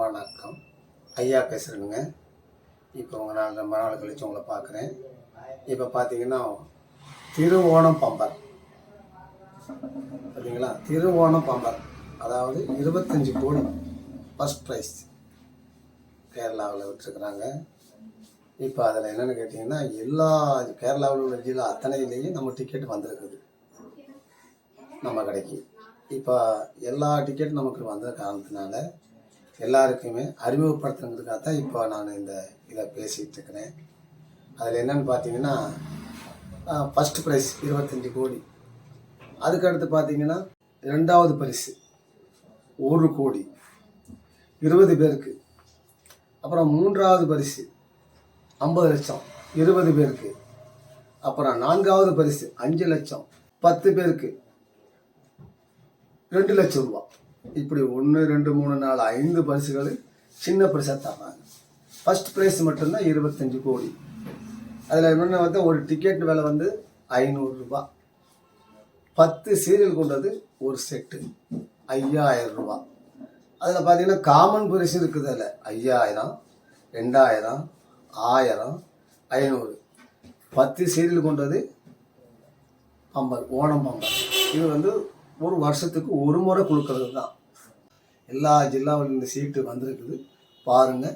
வணக்கம். ஐயா பேசுகிறேனுங்க. இப்போ ரொம்ப நாள் கழித்து உங்களை பார்க்குறேன். இப்போ பார்த்தீங்கன்னா திருவோணம் பம்பர் பார்த்தீங்களா, திருவோணம் பம்பர் அதாவது 25 கோடி ஃபஸ்ட் ப்ரைஸ் கேரளாவில் விட்டுருக்குறாங்க. இப்போ அதில் என்னென்னு கேட்டிங்கன்னா, எல்லா கேரளாவில் உள்ள ஜில்லா அத்தனையிலேயும் நம்ம டிக்கெட் வந்திருக்குது நம்ம கடைக்கு. இப்போ எல்லா டிக்கெட்டும் நமக்கு வந்த காரணத்தினால எல்லாருக்குமே அறிமுகப்படுத்துறதுக்காக தான் இப்போ நான் இதை பேசிகிட்டு இருக்கிறேன். அதில் என்னென்னு பார்த்தீங்கன்னா, ஃபஸ்ட்டு ப்ரைஸ் 25 கோடி, அதுக்கடுத்து பார்த்தீங்கன்னா 2வது பரிசு 1 கோடி 20 பேருக்கு, அப்புறம் 3வது பரிசு 50 லட்சம் 20 பேருக்கு, அப்புறம் 4வது பரிசு 5 லட்சம் 10 பேருக்கு 2 லட்சம் ரூபா. இப்படி 1 2 3 4 5 பரிசுகள் சின்ன பரிசாக தர்றாங்க. ஃபஸ்ட் ப்ரைஸ் மட்டும்தான் 25 கோடி. அதில் என்னென்ன வந்து ஒரு டிக்கெட் விலை வந்து 500 ரூபா. 10 சீரியல் கொண்டது ஒரு செட்டு 5000 ரூபா. அதில் பார்த்தீங்கன்னா காமன் பரிசு இருக்குது. அதில் 5000 2000 1000 500 10 சீரியல் கொண்டது பம்பர், ஓணம் பம்பர். இது வந்து ஒரு வருஷத்துக்கு ஒரு முறை கொடுக்கறது தான். எல்லா ஜில்லாவிலும் இந்த சீட்டு வந்திருக்குது பாருங்கள்.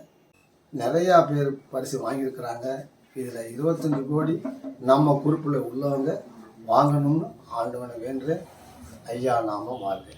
நிறையா பேர் பரிசு வாங்கியிருக்கிறாங்க. இதில் 25 கோடி நம்ம குறிப்பில் உள்ளவங்க வாங்கணும்னு ஆண்டவனை வேண்டுறேன். ஐயா நாம வாழ்க.